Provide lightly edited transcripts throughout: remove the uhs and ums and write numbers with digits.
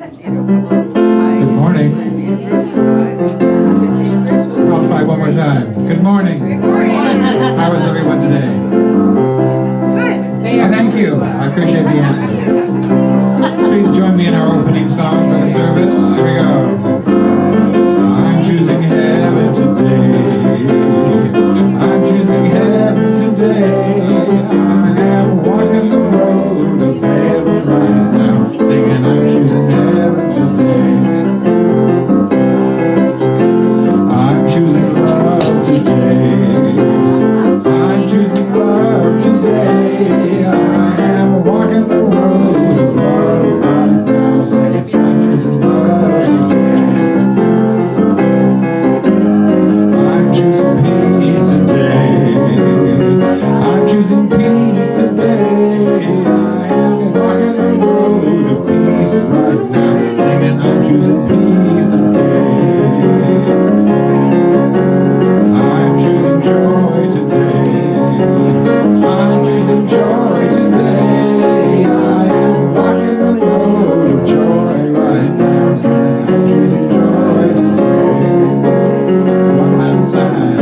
Good morning. I'll try one more time. Good morning. How is everyone today? Good. Thank you. I appreciate the answer. Please join me in our opening song for the service. Here we go. I'm choosing heaven today. I'm choosing heaven today. I am walking the road of heaven right now, singing I'm choosing heaven today. I'm choosing love today. I'm choosing love today. I am walking the road of love right now, singing I'm choosing love today. I'm choosing peace today. I'm choosing peace today. I am walking the road of peace right now, singing I'm choosing peace today. I'm choosing joy today. I'm choosing joy today. I am walking the road of joy right now, singing I'm choosing joy today. One last time.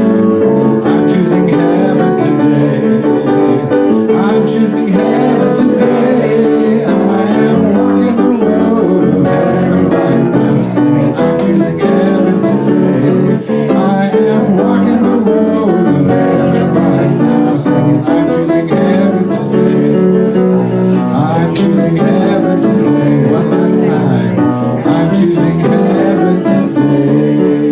I'm choosing heaven today. I'm choosing heaven today. I am walking the road of heaven right now, singing I'm choosing heaven today. I am walking the road of heaven right now, singing I'm choosing heaven today. I'm choosing heaven today. One last time. I'm choosing heaven today.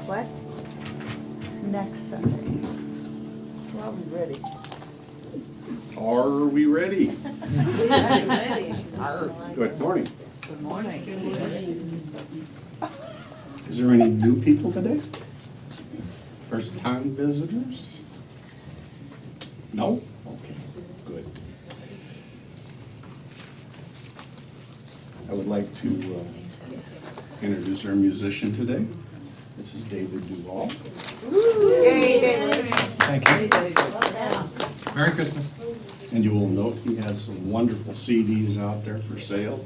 What? Next Sunday. Well, we're ready. Are we ready? Good morning. Good morning. Is there any new people today? First-time visitors? No? Okay, good. I would like to introduce our musician today. This is David Duvall. Hey, David. Thank you. Merry Christmas. And you will note he has some wonderful CDs out there for sale.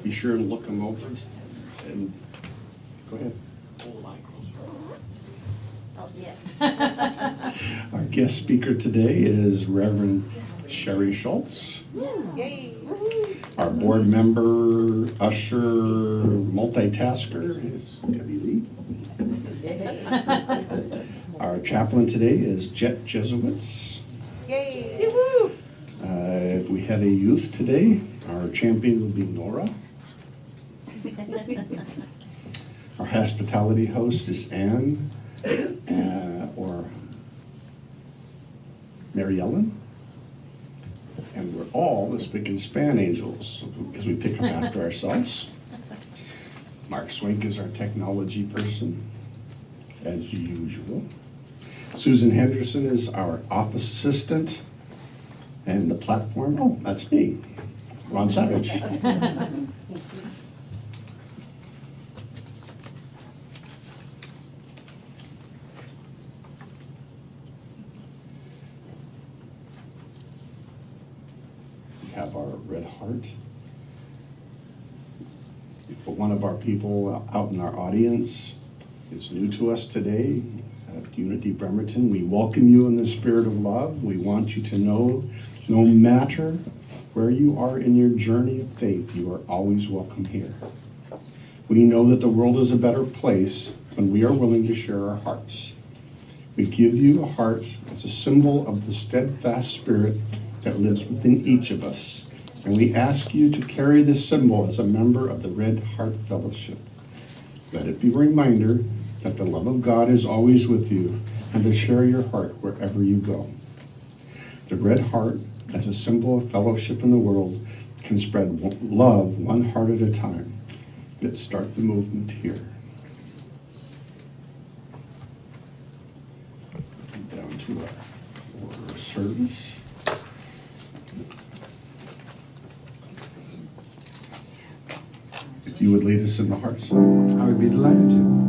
Be sure to look them over and go ahead. Oh, yes. Our guest speaker today is Reverend Sherry Schultz. Yay. Our board member, usher, multitasker is Debbie Lee. Our chaplain today is Jet Jesuits. Yay. If we had a youth today, our champion would be Nora. Our hospitality host is Anne or Mary Ellen. And we're all the spick and span angels because we pick up after ourselves. Mark Swink is our technology person, as usual. Susan Henderson is our office assistant. And the platform, oh, that's me, Ron Savage. We have our red heart. For one of our people out in our audience is new to us today at Unity Bremerton. We welcome you in the spirit of love. We want you to know, no matter where you are in your journey of faith, you are always welcome here. We know that the world is a better place when we are willing to share our hearts. We give you a heart as a symbol of the steadfast spirit that lives within each of us. And we ask you to carry this symbol as a member of the Red Heart Fellowship. Let it be a reminder that the love of God is always with you and to share your heart wherever you go. The Red Heart, as a symbol of fellowship in the world, can spread love one heart at a time. Let's start the movement here. Down to our order of service. If you would lead us in the heart song. I would be delighted to.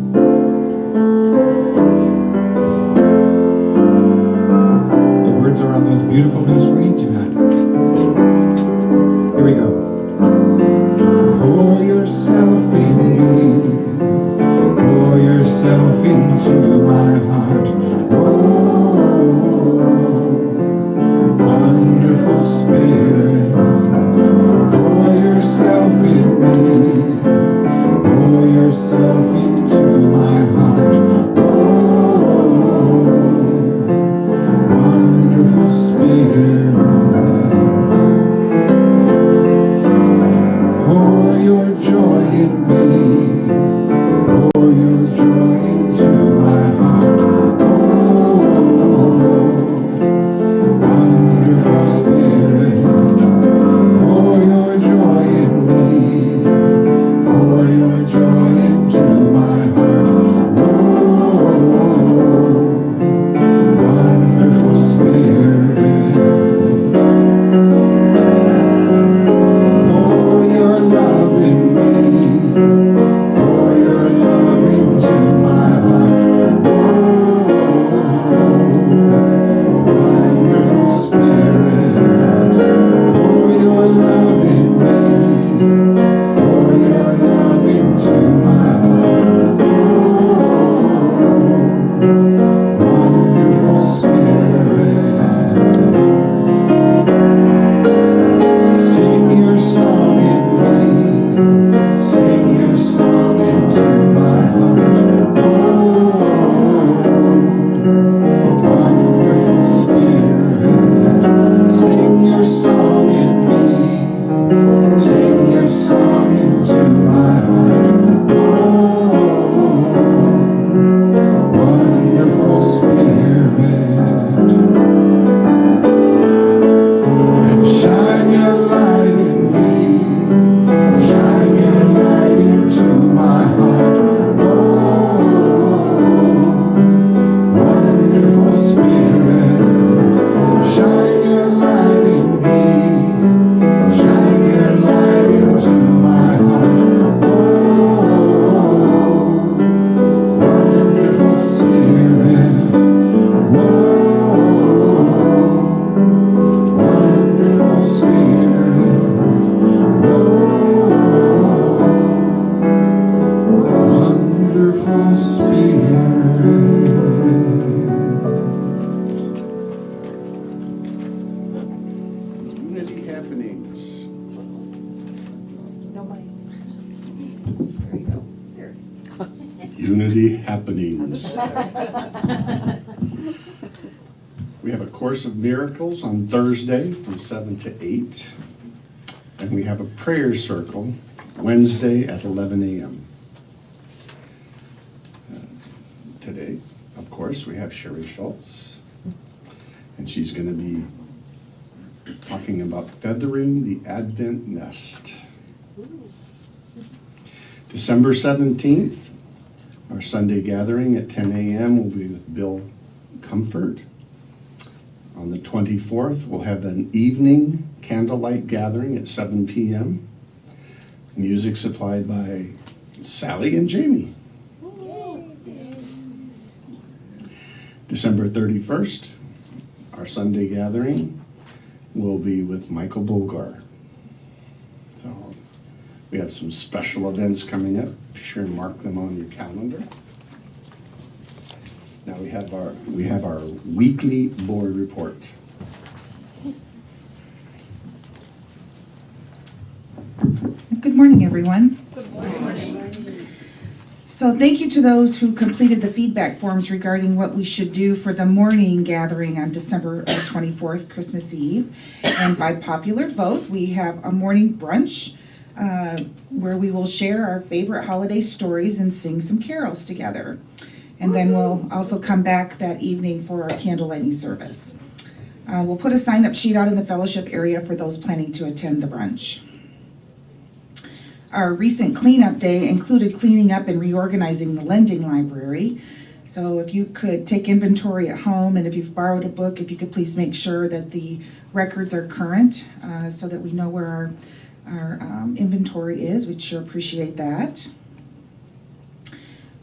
happenings. We have a Course of Miracles on Thursday from 7 to 8. And we have a prayer circle Wednesday at 11 a.m. Today, of course, we have Sherry Schultz. And she's going to be talking about feathering the Advent nest. December 17th, our Sunday gathering at 10 a.m. will be with Bill Comfort. On the 24th, we'll have an evening candlelight gathering at 7 p.m. Music supplied by Sally and Jamie. December 31st, our Sunday gathering will be with Michael Bulgar. So we have some special events coming up. Be sure and mark them on your calendar. Now we have our weekly board report. Good morning, everyone. Good morning. So thank you to those who completed the feedback forms regarding what we should do for the morning gathering on December 24th, Christmas Eve. And by popular vote, we have a morning brunch where we will share our favorite holiday stories and sing some carols together. And then we'll also come back that evening for our candle lighting service. We'll put a sign-up sheet out in the fellowship area for those planning to attend the brunch. Our recent cleanup day included cleaning up and reorganizing the lending library. So if you could take inventory at home, and if you've borrowed a book, if you could please make sure that the records are current so that we know where our inventory is. We'd sure appreciate that.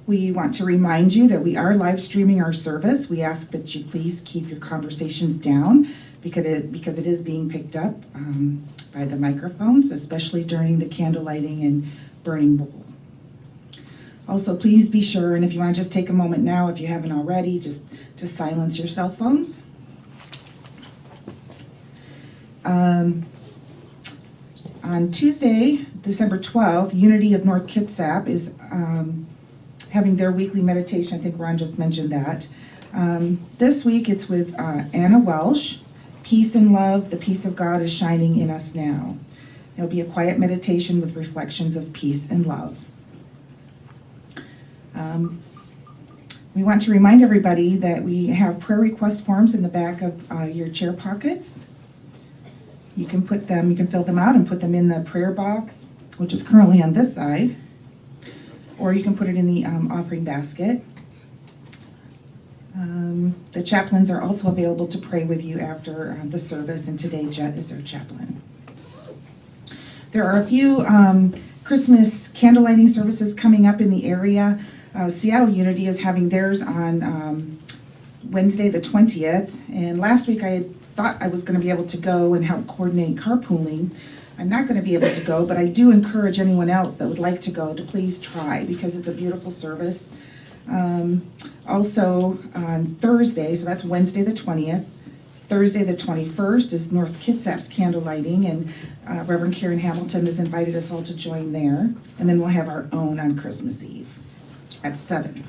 We want to remind you that we are live streaming our service. We ask that you please keep your conversations down because it is being picked up by the microphones, especially during the candle lighting and burning bowl. Also, please be sure, and if you want to just take a moment now, if you haven't already, just to silence your cell phones. On Tuesday, December 12th, Unity of North Kitsap is having their weekly meditation. I think Ron just mentioned that. This week it's with Anna Welsh. Peace and love, the peace of God is shining in us now. It'll be a quiet meditation with reflections of peace and love. We want to remind everybody that we have prayer request forms in the back of your chair pockets. You can fill them out and put them in the prayer box, which is currently on this side, or you can put it in the offering basket. The chaplains are also available to pray with you after the service, and today Jet is our chaplain. There are a few Christmas candle lighting services coming up in the area. Seattle Unity is having theirs on Wednesday the 20th, and last week I had thought I was going to be able to go and help coordinate carpooling. I'm not going to be able to go, but I do encourage anyone else that would like to go to please try, because it's a beautiful service. Also on Thursday, so that's Wednesday the 20th, Thursday the 21st is North Kitsap's candle lighting, and Reverend Karen Hamilton has invited us all to join there. And then we'll have our own on Christmas Eve at 7.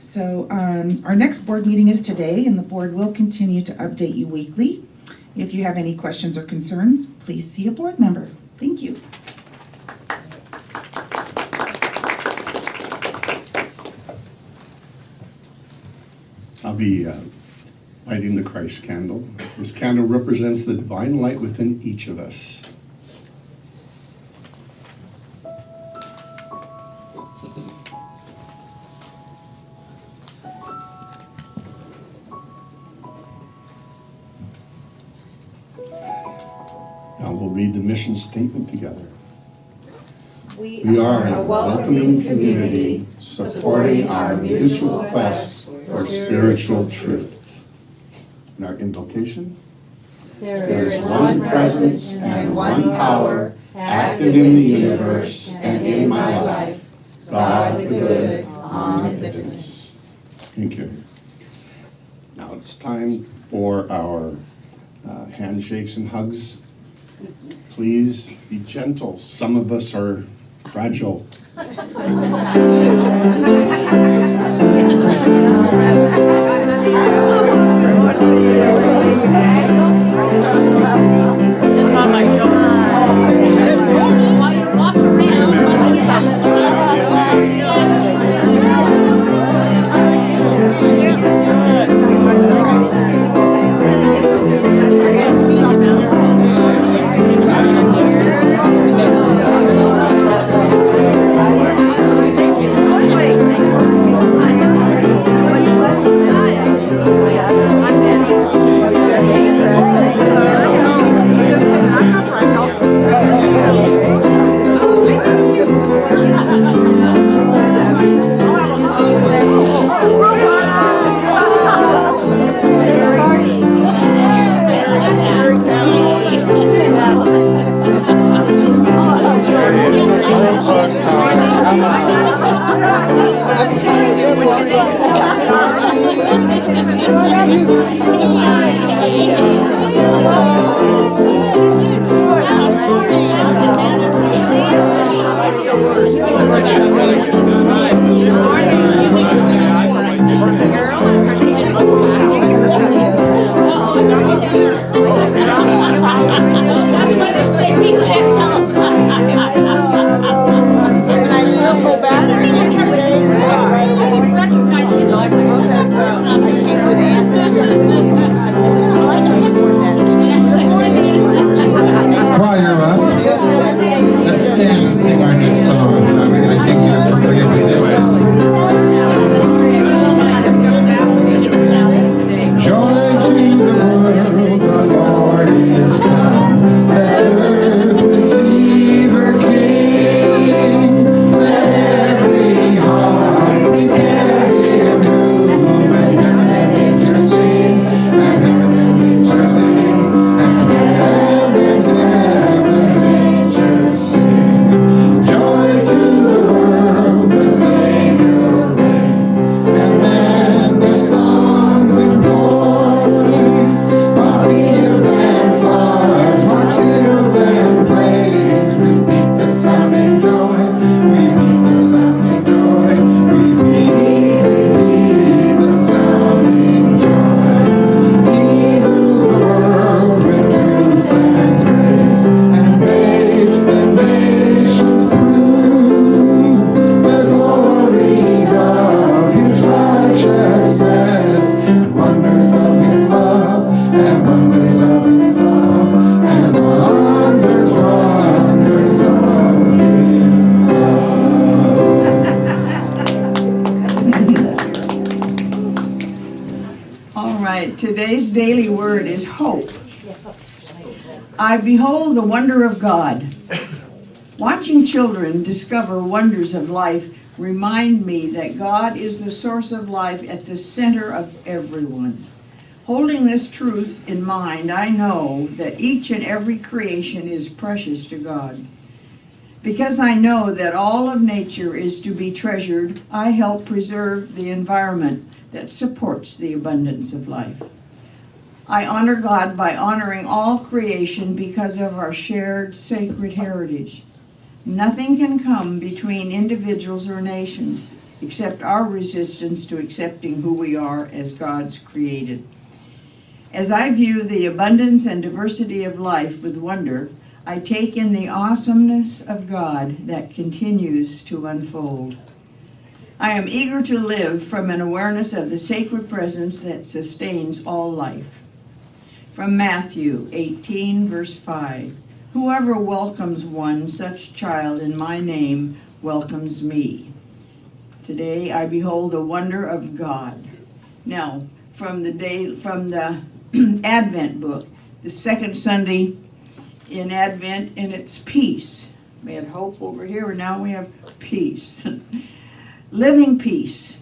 So our next board meeting is today, and the board will continue to update you weekly. If you have any questions or concerns, please see a board member. Thank you. I'll be lighting the Christ candle. This candle represents the divine light within each of us. Now we'll read the mission statement together. We are a welcoming community supporting our mutual quest for spiritual truth. And our invocation? There is one presence and one power active in the universe and in my life, God the good, omnipotence. Thank you. Now it's time for our handshakes and hugs. Please be gentle. Some of us are Fragile. Just on my shoulder. While you're walking around, I'll just stop. That's why they say be checked up. Choir up. Let's stand and sing our next song. We're going to take you to the way we do it. Joy to the world, the Lord is come. Let earth receive her King. Let every heart prepare him room. And heaven and nature sing. And heaven and nature sing. And heaven and nature sing. Joy to the world, the Savior reigns. And then their songs in glory. While fields and floods, march hills and plains. We meet the sun in joy. We meet the sun in joy. We meet the sun in joy. He rules the world with truth and grace, and makes the nations prove the glories of his righteousness, and wonders of his love, and wonders of his love, and wonders of his love. All right, today's daily word is hope. I behold the wonder of God. Watching children discover wonders of life remind me that God is the source of life at the center of everyone. Holding this truth in mind, I know that each and every creation is precious to God. Because I know that all of nature is to be treasured, I help preserve the environment that supports the abundance of life. I honor God by honoring all creation because of our shared sacred heritage. Nothing can come between individuals or nations except our resistance to accepting who we are as God's created. As I view the abundance and diversity of life with wonder, I take in the awesomeness of God that continues to unfold. I am eager to live from an awareness of the sacred presence that sustains all life. From Matthew 18, verse 5, whoever welcomes one such child in my name welcomes me. Today I behold the wonder of God. Now, from the Advent book, the second Sunday in Advent, and it's peace. We had hope over here, and now we have peace. Living peace.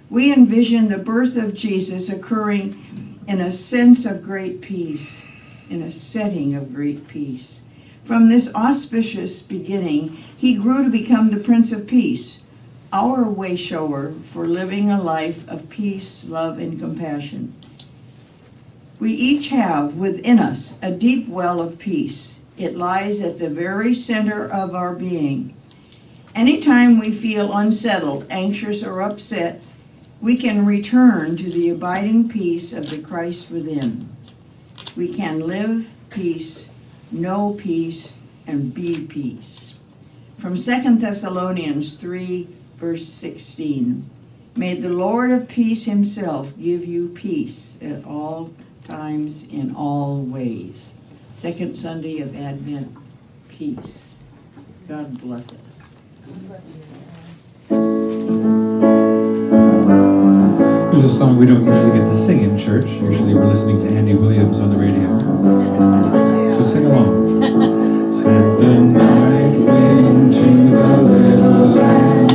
We envision the birth of Jesus occurring in a sense of great peace, in a setting of great peace. From this auspicious beginning, he grew to become the Prince of Peace, our way shower for living a life of peace, love, and compassion. We each have within us a deep well of peace. It lies at the very center of our being. Anytime we feel unsettled, anxious, or upset, we can return to the abiding peace of the Christ within. We can live peace, know peace, and be peace. From 2 Thessalonians 3, verse 16. May the Lord of peace himself give you peace at all times in all ways. Second Sunday of Advent, peace. God bless it. Here's a song we don't usually get to sing in church. Usually we're listening to Andy Williams on the radio. So sing along. Send the night wind to the little land.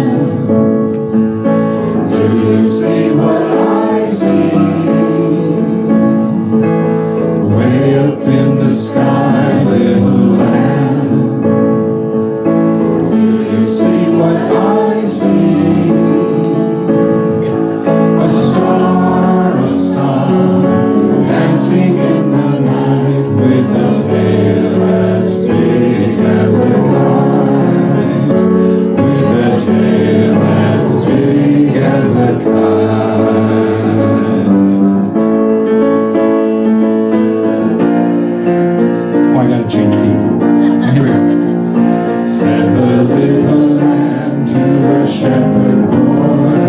Do you see what I see? Way up in the sky, little land. Do you see what I see? A star, dancing in the night with a tail as big as a kite, with a tail as big as a kite. Oh, I gotta change key. Here we go. Said the little lamb to the shepherd boy,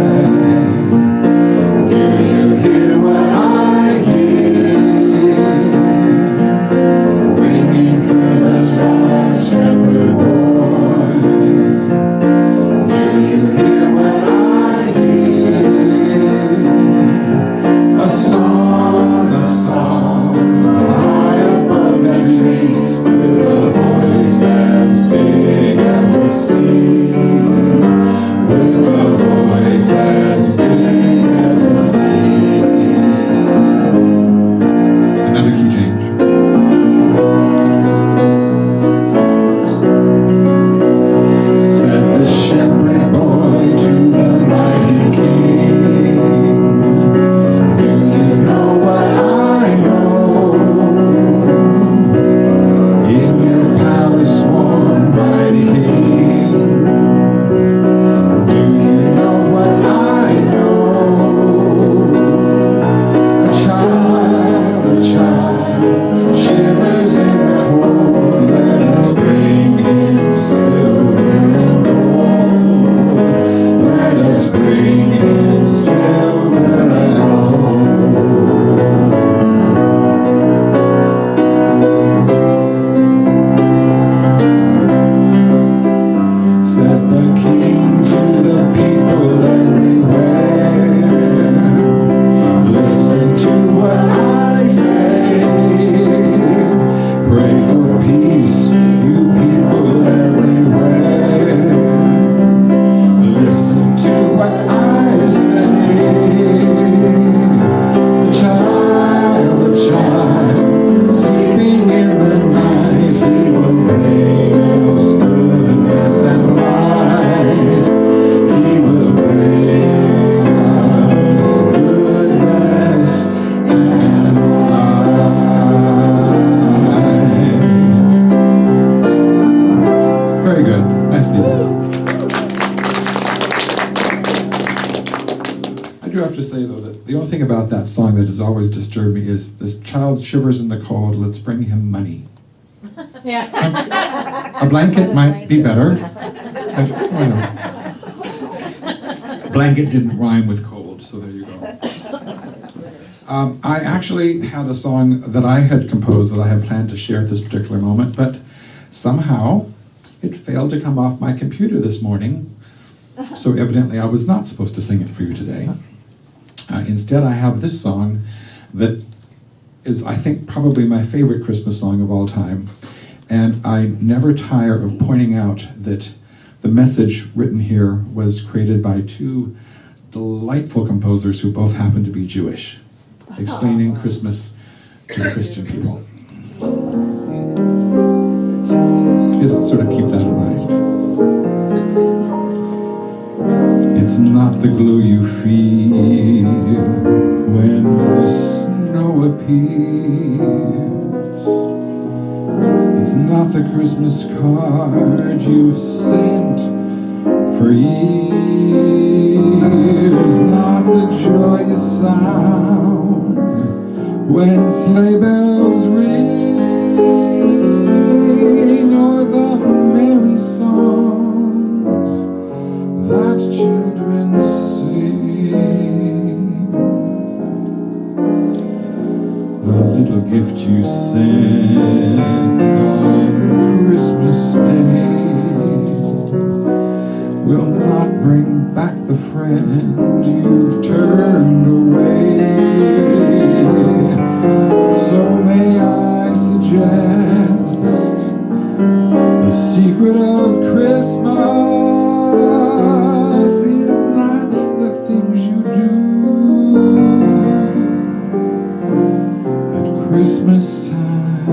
do you hear what I hear? Ringing through the sky, shepherd boy. Do you hear what I hear? A song, high above the trees, with a voice as big as the sea, with a voice as big as the sea. Another key change. Said the shepherd boy to the mighty king, do you know what I know? In your palace warm, mighty king, do you know what I know? A child shivers in the cold. Let us bring him silver and gold. Let us bring him silver and gold. Said the king to the people everywhere, listen to what I say. Pray for peace, you people everywhere. Listen to what I say. The child, sleeping in the night, he will bring us goodness and light. He will bring us goodness and light. Very good. Nicely done. I do have to say, though, that the only thing about that song that has always disturbed me is this child shivers in the cold, let's bring him money. A blanket might be better. Blanket didn't rhyme with cold, so there you go. I actually had a song that I had composed that I had planned to share at this particular moment, but somehow it failed to come off my computer this morning, so evidently I was not supposed to sing it for you today. Instead, I have this song that is, I think, probably my favorite Christmas song of all time, and I never tire of pointing out that the message written here was created by two delightful composers who both happen to be Jewish, explaining Christmas to the Christian people. Just sort of keep that in mind. It's not the glue you feel when the snow appears. It's not the Christmas card you've sent For years, not the joyous sound when sleigh bells ring, or the merry songs that children sing. The little gift you send on Christmas Day will not bring back the friend you've turned away. So may I suggest the secret of Christmas is not the things you do at Christmas time,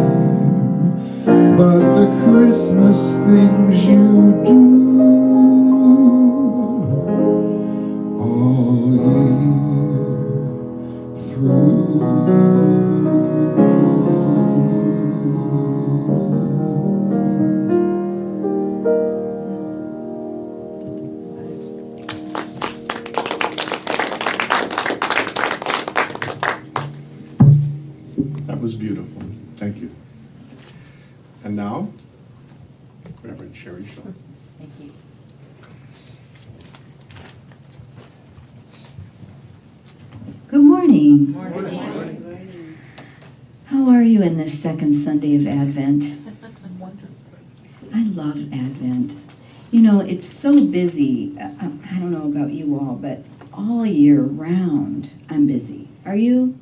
but the Christmas things you do all year through. That was beautiful. Thank you. And now, Reverend Sherry Shaw. Thank you. Good morning. How are you in this second Sunday of Advent? I love Advent. You know, it's so busy. I don't know about you all, but all year round, I'm busy. Are you?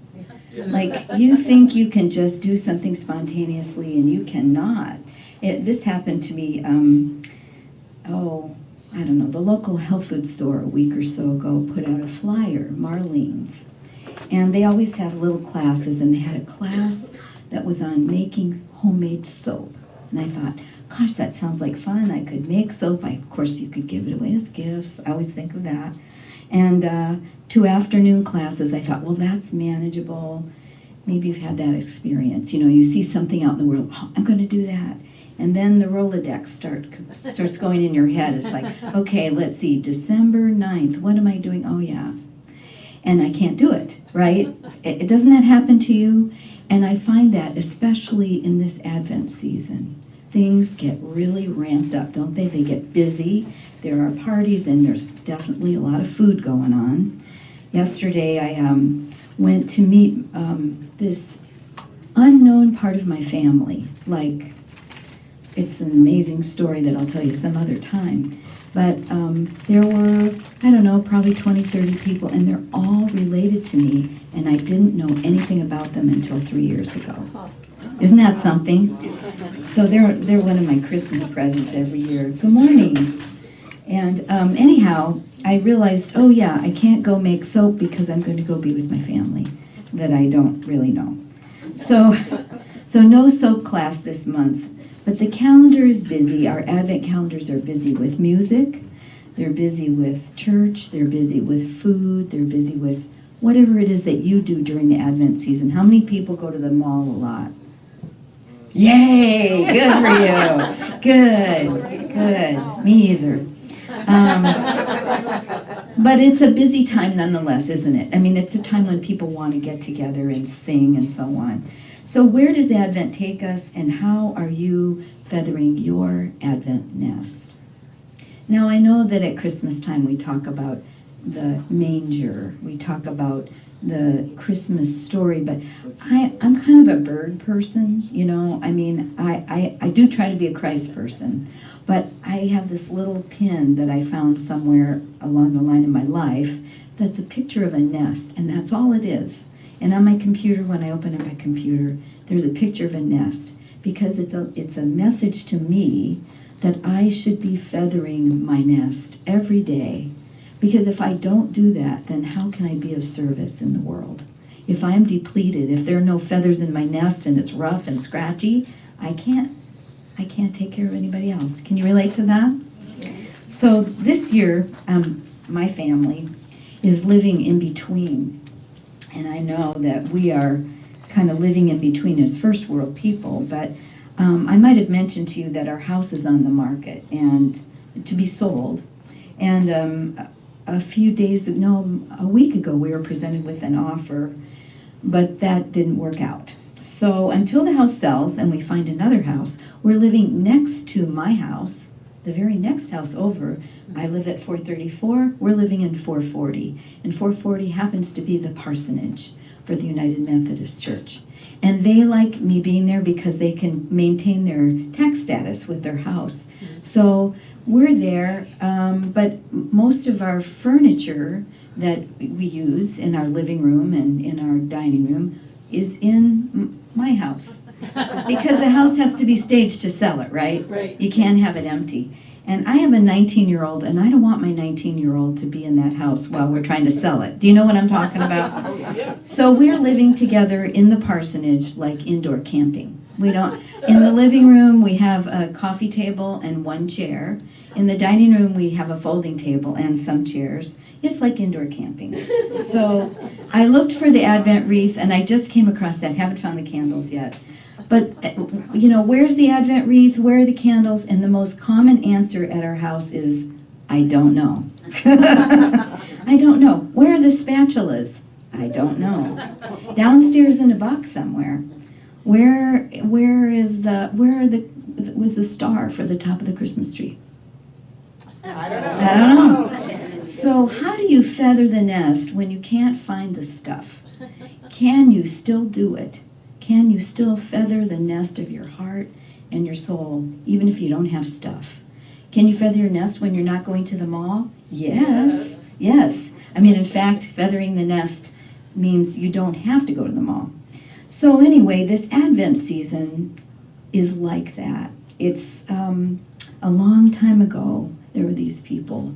Like, you think you can just do something spontaneously, and you cannot. This happened to me, I don't know, the local health food store a week or so ago put out a flyer, Marlene's. And they always have little classes, and they had a class that was on making homemade soap. And I thought, gosh, that sounds like fun. I could make soap. Of course, you could give it away as gifts. I always think of that. And 2 afternoon classes, I thought, well, that's manageable. Maybe you've had that experience. You know, you see something out in the world, oh, I'm going to do that. And then the Rolodex starts going in your head. It's like, okay, let's see, December 9th, what am I doing? Oh, yeah. And I can't do it, right? Doesn't that happen to you? And I find that especially in this Advent season. Things get really ramped up, don't they? They get busy. There are parties, and there's definitely a lot of food going on. Yesterday, I went to meet this unknown part of my family. Like, it's an amazing story that I'll tell you some other time. But there were, I don't know, probably 20, 30 people, and they're all related to me, and I didn't know anything about them until 3 years ago. Isn't that something? So they're one of my Christmas presents every year. Good morning. And anyhow, I realized, oh yeah, I can't go make soap because I'm going to go be with my family that I don't really know. So no soap class this month. But the calendar is busy. Our Advent calendars are busy with music. They're busy with church. They're busy with food. They're busy with whatever it is that you do during the Advent season. How many people go to the mall a lot? Yay! Good for you. Good. Me either. But it's a busy time nonetheless, isn't it? I mean, it's a time when people want to get together and sing and so on. So where does Advent take us, and how are you feathering your Advent nest? Now, I know that at Christmas time we talk about the manger, we talk about the Christmas story, but I'm kind of a bird person, you know. I mean, I do try to be a Christ person, but I have this little pin that I found somewhere along the line of my life that's a picture of a nest, and that's all it is. And on my computer, when I open up my computer, there's a picture of a nest, because it's a message to me that I should be feathering my nest every day. Because if I don't do that, then how can I be of service in the world? If I'm depleted, if there are no feathers in my nest and it's rough and scratchy, I can't take care of anybody else. Can you relate to that? So this year, my family is living in between. And I know that we are kind of living in between as first world people, but I might have mentioned to you that our house is on the market and to be sold. And a week ago, we were presented with an offer, but that didn't work out. So until the house sells and we find another house, we're living next to my house, the very next house over. I live at 434, we're living in 440. And 440 happens to be the parsonage for the United Methodist Church. And they like me being there because they can maintain their tax status with their house. So we're there, but most of our furniture that we use in our living room and in our dining room is in my house. Because the house has to be staged to sell it, right? Right. You can't have it empty. And I have a 19-year-old, and I don't want my 19-year-old to be in that house while we're trying to sell it. Do you know what I'm talking about? So we're living together in the parsonage like indoor camping. We don't, in the living room, we have a coffee table and one chair. In the dining room, we have a folding table and some chairs. It's like indoor camping. So I looked for the Advent wreath, and I just came across that. Haven't found the candles yet. But, where's the Advent wreath? Where are the candles? And the most common answer at our house is, I don't know. I don't know. Where are the spatulas? I don't know. Downstairs in a box somewhere. Where was the star for the top of the Christmas tree? I don't know. So how do you feather the nest when you can't find the stuff? Can you still do it? Can you still feather the nest of your heart and your soul, even if you don't have stuff? Can you feather your nest when you're not going to the mall? Yes. Yes. I mean, in fact, feathering the nest means you don't have to go to the mall. So anyway, this Advent season is like that. It's a long time ago, there were these people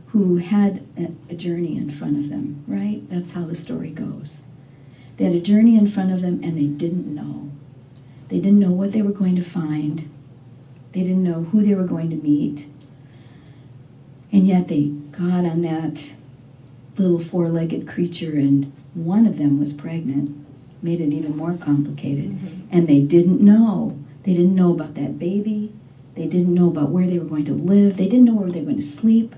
who had a journey in front of them, right? That's how the story goes. They had a journey in front of them, and they didn't know. They didn't know what they were going to find. They didn't know who they were going to meet. And yet they got on that little four-legged creature, and one of them was pregnant. Made it even more complicated. Mm-hmm. And they didn't know. They didn't know about that baby. They didn't know about where they were going to live. They didn't know where they were going to sleep.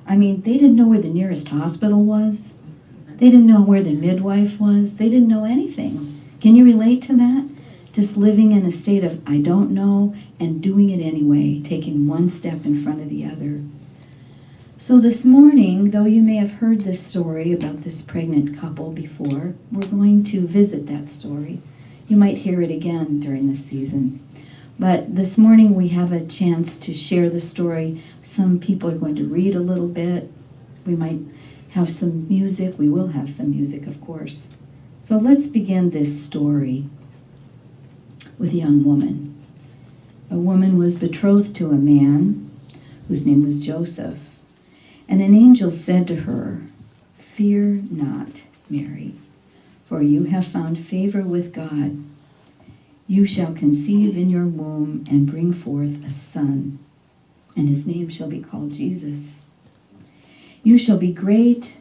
I mean, they didn't know where the nearest hospital was. They didn't know where the midwife was. They didn't know anything. Can you relate to that? Just living in a state of I don't know and doing it anyway, taking one step in front of the other. So this morning, though you may have heard this story about this pregnant couple before, we're going to visit that story. You might hear it again during this season. But this morning we have a chance to share the story. Some people are going to read a little bit. We might have some music. We will have some music, of course. So let's begin this story with a young woman. A woman was betrothed to a man whose name was Joseph. And an angel said to her, "Fear not, Mary, for you have found favor with God. You shall conceive in your womb and bring forth a son, and his name shall be called Jesus. You shall be great,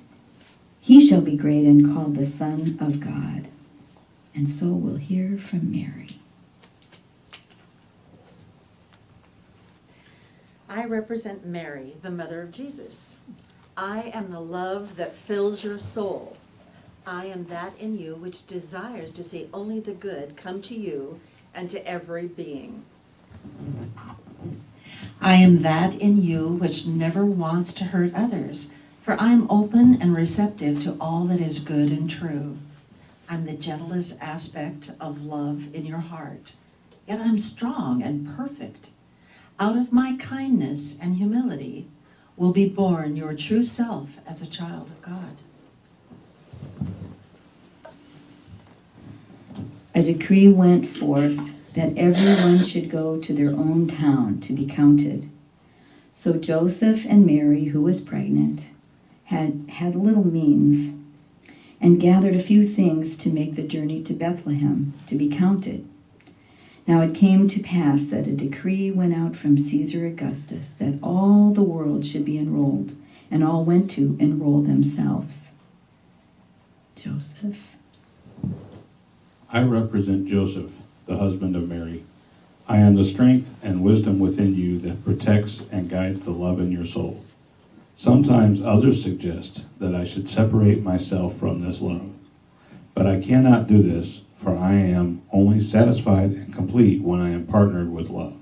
he shall be great and called the Son of God." And so we'll hear from Mary. I represent Mary, the mother of Jesus. I am the love that fills your soul. I am that in you which desires to see only the good come to you and to every being. I am that in you which never wants to hurt others, for I am open and receptive to all that is good and true. I'm the gentlest aspect of love in your heart, yet I'm strong and perfect. Out of my kindness and humility will be born your true self as a child of God. A decree went forth that everyone should go to their own town to be counted. So Joseph and Mary, who was pregnant, had little means and gathered a few things to make the journey to Bethlehem to be counted. Now it came to pass that a decree went out from Caesar Augustus that all the world should be enrolled, and all went to enroll themselves. Joseph. I represent Joseph, the husband of Mary. I am the strength and wisdom within you that protects and guides the love in your soul. Sometimes others suggest that I should separate myself from this love. But I cannot do this, for I am only satisfied and complete when I am partnered with love.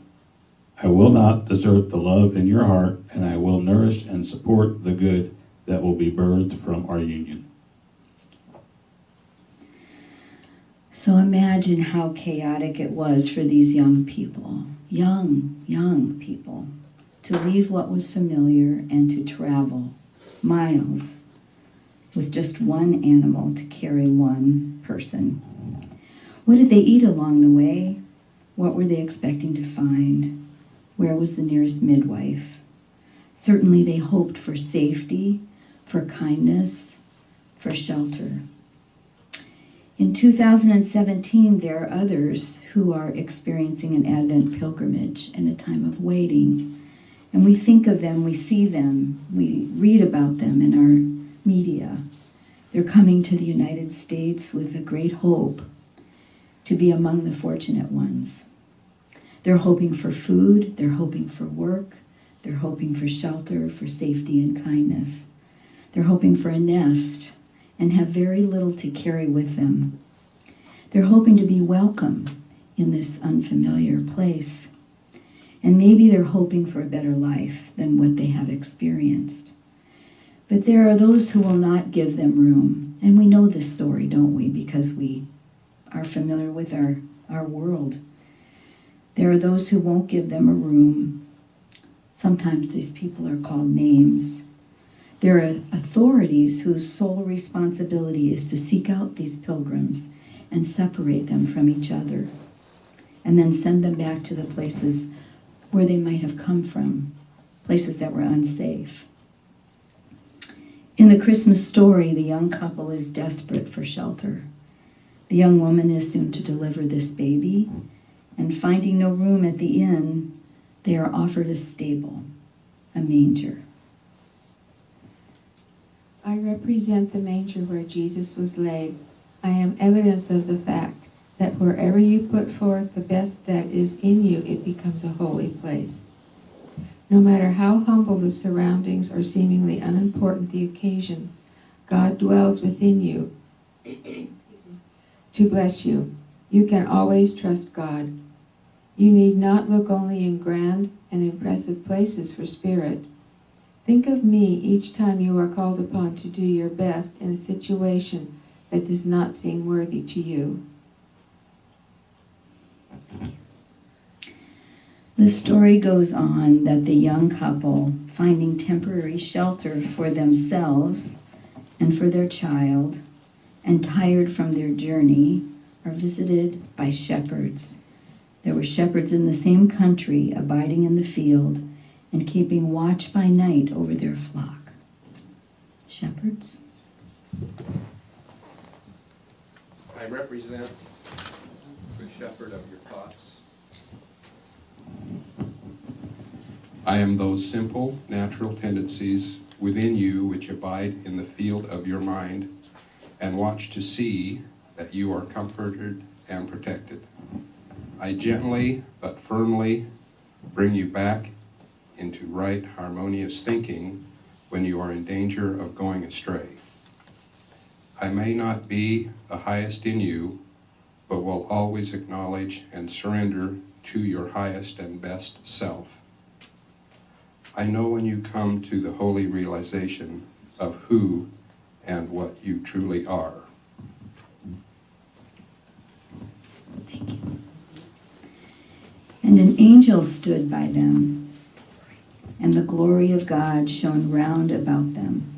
I will not desert the love in your heart, and I will nourish and support the good that will be birthed from our union. So imagine how chaotic it was for these young people, young people, to leave what was familiar and to travel miles with just one animal to carry one person. What did they eat along the way? What were they expecting to find? Where was the nearest midwife? Certainly they hoped for safety, for kindness, for shelter. In 2017, there are others who are experiencing an Advent pilgrimage and a time of waiting. And we think of them, we see them, we read about them in our media. They're coming to the United States with a great hope to be among the fortunate ones. They're hoping for food, they're hoping for work, they're hoping for shelter, for safety and kindness. They're hoping for a nest and have very little to carry with them. They're hoping to be welcome in this unfamiliar place. And maybe they're hoping for a better life than what they have experienced. But there are those who will not give them room. And we know this story, don't we? Because we are familiar with our world. There are those who won't give them a room. Sometimes these people are called names. There are authorities whose sole responsibility is to seek out these pilgrims and separate them from each other, and then send them back to the places where they might have come from, places that were unsafe. In the Christmas story, the young couple is desperate for shelter. The young woman is soon to deliver this baby, and finding no room at the inn, they are offered a stable, a manger. I represent the manger where Jesus was laid. I am evidence of the fact that wherever you put forth the best that is in you, it becomes a holy place. No matter how humble the surroundings or seemingly unimportant the occasion, God dwells within you to bless you. You can always trust God. You need not look only in grand and impressive places for spirit. Think of me each time you are called upon to do your best in a situation that does not seem worthy to you. The story goes on that the young couple, finding temporary shelter for themselves and for their child, and tired from their journey, are visited by shepherds. There were shepherds in the same country, abiding in the field and keeping watch by night over their flock. Shepherds? I represent the shepherd of your thoughts. I am those simple, natural tendencies within you which abide in the field of your mind and watch to see that you are comforted and protected. I gently but firmly bring you back into right, harmonious thinking when you are in danger of going astray. I may not be the highest in you, but will always acknowledge and surrender to your highest and best self. I know when you come to the holy realization of who and what you truly are. Thank you. And an angel stood by them, and the glory of God shone round about them.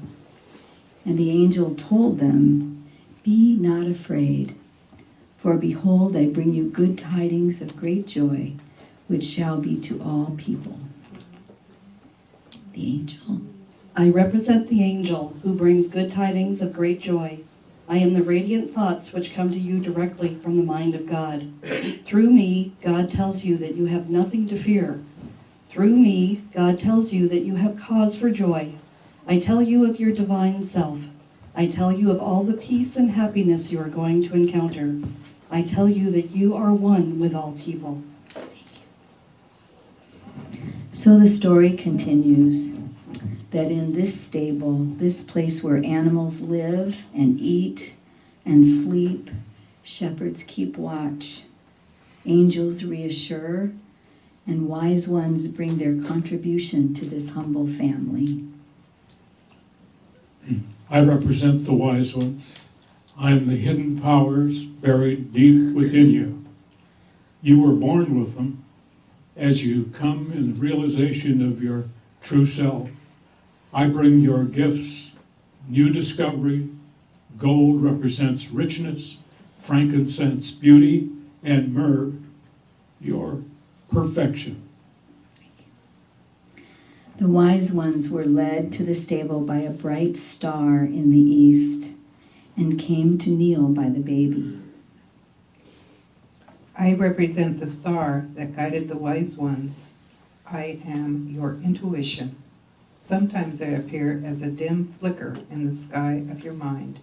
And the angel told them, "Be not afraid, for behold, I bring you good tidings of great joy, which shall be to all people." The angel. I represent the angel who brings good tidings of great joy. I am the radiant thoughts which come to you directly from the mind of God. Through me, God tells you that you have nothing to fear. Through me, God tells you that you have cause for joy. I tell you of your divine self. I tell you of all the peace and happiness you are going to encounter. I tell you that you are one with all people. So the story continues. that in this stable, this place where animals live and eat and sleep, shepherds keep watch, angels reassure, and wise ones bring their contribution to this humble family. I represent the wise ones. I am the hidden powers buried deep within you. You were born with them. As you come in the realization of your true self, I bring your gifts, new discovery. Gold represents richness, frankincense, beauty, and myrrh, your perfection. The wise ones were led to the stable by a bright star in the east and came to kneel by the baby. I represent the star that guided the wise ones. I am your intuition. Sometimes I appear as a dim flicker in the sky of your mind,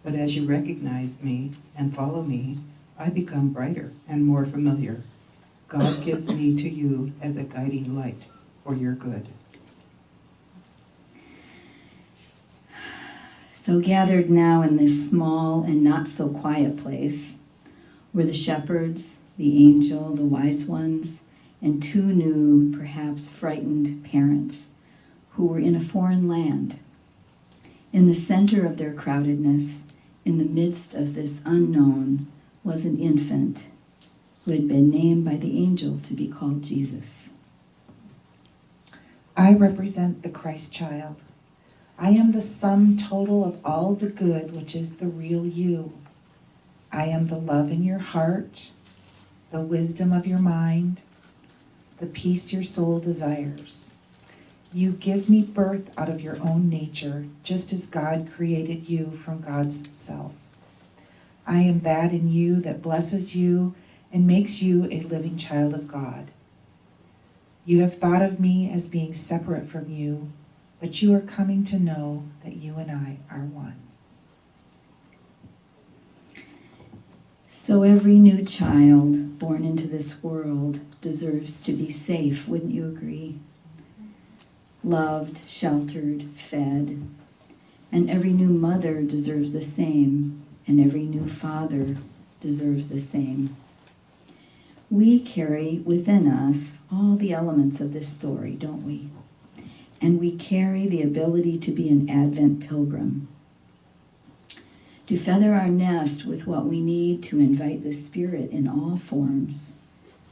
but as you recognize me and follow me, I become brighter and more familiar. God gives me to you as a guiding light for your good. So gathered now in this small and not so quiet place were the shepherds, the angel, the wise ones, and two new, perhaps frightened parents who were in a foreign land. In the center of their crowdedness, in the midst of this unknown, was an infant who had been named by the angel to be called Jesus. I represent the Christ child. I am the sum total of all the good, which is the real you. I am the love in your heart, the wisdom of your mind, the peace your soul desires. You give me birth out of your own nature, just as God created you from God's self. I am that in you that blesses you and makes you a living child of God. You have thought of me as being separate from you, but you are coming to know that you and I are one. So every new child born into this world deserves to be safe, wouldn't you agree? Loved, sheltered, fed. And every new mother deserves the same, and every new father deserves the same. We carry within us all the elements of this story, don't we? And we carry the ability to be an Advent pilgrim, to feather our nest with what we need to invite the Spirit in all forms,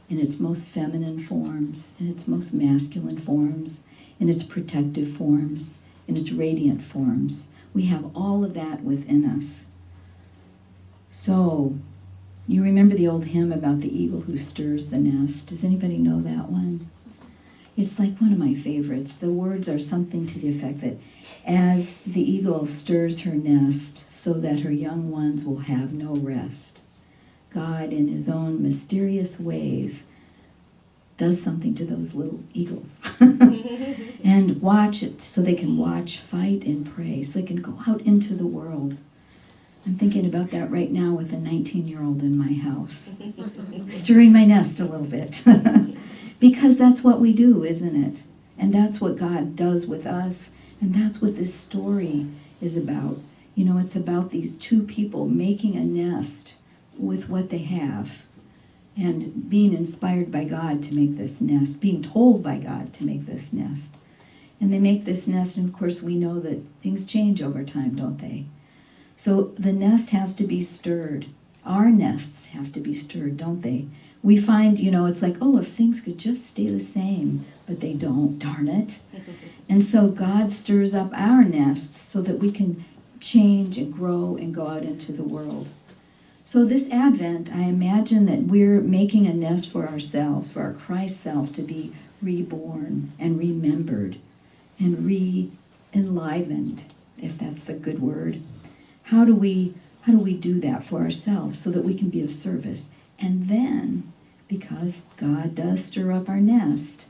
in its most feminine forms, in its most masculine forms, in its protective forms, in its radiant forms. We have all of that within us. So, you remember the old hymn about the eagle who stirs the nest? Does anybody know that one? It's like one of my favorites. The words are something to the effect that as the eagle stirs her nest so that her young ones will have no rest, God in his own mysterious ways does something to those little eagles. And watch it so they can watch, fight, and pray, so they can go out into the world. I'm thinking about that right now with a 19-year-old in my house, stirring my nest a little bit. Because that's what we do, isn't it? And that's what God does with us, and that's what this story is about. You know, it's about these two people making a nest with what they have, and being inspired by God to make this nest, being told by God to make this nest. And they make this nest, and of course we know that things change over time, don't they? So the nest has to be stirred. Our nests have to be stirred, don't they? We find, you know, it's like, oh, if things could just stay the same, but they don't, darn it. And so God stirs up our nests so that we can change and grow and go out into the world. So this Advent, I imagine that we're making a nest for ourselves, for our Christ self to be reborn and remembered and re-enlivened, if that's the good word. How do we do that for ourselves so that we can be of service? And then, because God does stir up our nest,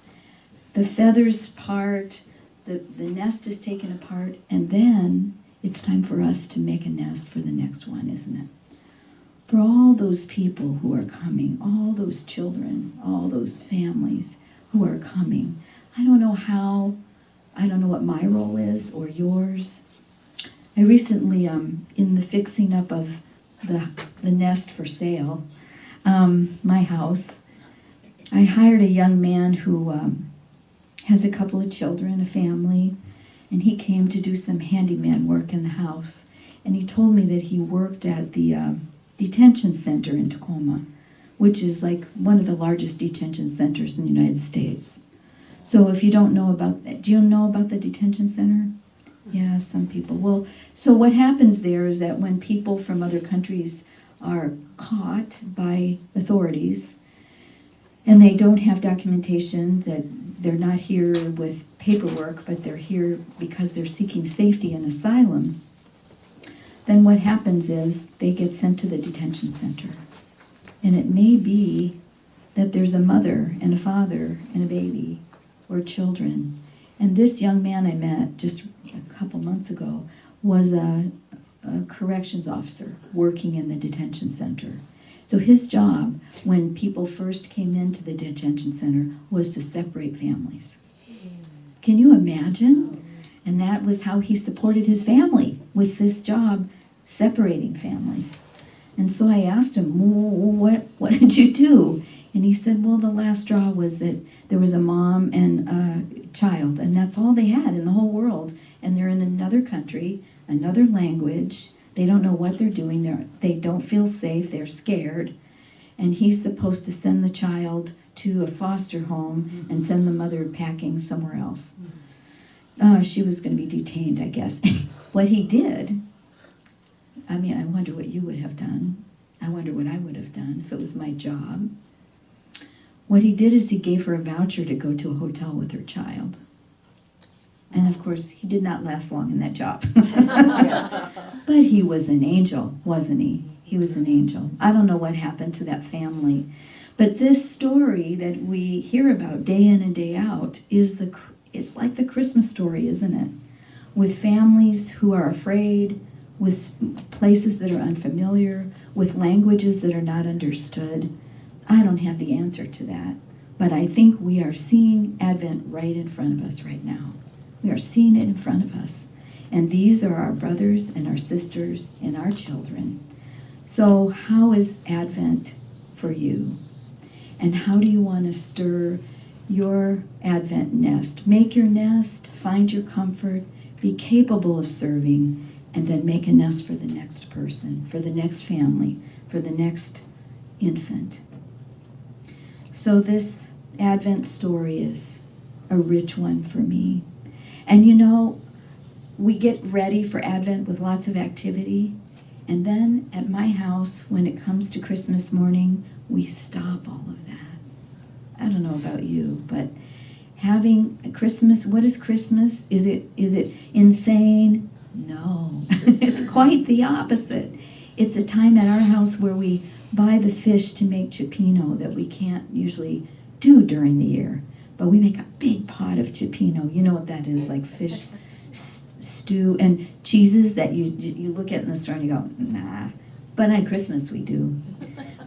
the feathers part, the nest is taken apart, and then it's time for us to make a nest for the next one, isn't it? For all those people who are coming, all those children, all those families who are coming. I don't know how I don't know what my role is or yours. I recently, in the fixing up of the nest for sale, my house, I hired a young man who has a couple of children, a family, and he came to do some handyman work in the house. And he told me that he worked at the detention center in Tacoma, which is like one of the largest detention centers in the United States. So if you don't know about that, do you know about the detention center? Yeah, some people. Well, so what happens there is that when people from other countries are caught by authorities and they don't have documentation, that they're not here with paperwork, but they're here because they're seeking safety and asylum, then what happens is they get sent to the detention center. And it may be that there's a mother and a father and a baby or children. And this young man I met just a couple months ago was a corrections officer working in the detention center. So his job, when people first came into the detention center, was to separate families. Can you imagine? And that was how he supported his family, with this job, separating families. And so I asked him, what did you do? And he said, well, the last straw was that there was a mom and a child, and that's all they had in the whole world. And they're in another country, another language. They don't know what they're doing. They don't feel safe. They're scared. And he's supposed to send the child to a foster home and send the mother packing somewhere else. She was going to be detained, I guess. What he did, I mean, I wonder what you would have done. I wonder what I would have done if it was my job. What he did is he gave her a voucher to go to a hotel with her child. And of course, he did not last long in that job. But he was an angel, wasn't he? He was an angel. I don't know what happened to that family. But this story that we hear about day in and day out it's like the Christmas story, isn't it? With families who are afraid, with places that are unfamiliar, with languages that are not understood. I don't have the answer to that, but I think we are seeing Advent right in front of us right now. We are seeing it in front of us. And these are our brothers and our sisters and our children. So how is Advent for you? And how do you want to stir your Advent nest? Make your nest, find your comfort, be capable of serving, and then make a nest for the next person, for the next family, for the next infant. So this Advent story is a rich one for me. And you know, we get ready for Advent with lots of activity, and then at my house, when it comes to Christmas morning, we stop all of that. I don't know about you, but having a Christmas, what is Christmas? Is it insane? No, it's quite the opposite. It's a time at our house where we buy the fish to make cioppino that we can't usually do during the year. But we make a big pot of cioppino. You know what that is, like fish stew and cheeses that you look at in the store and you go, nah. But on Christmas we do.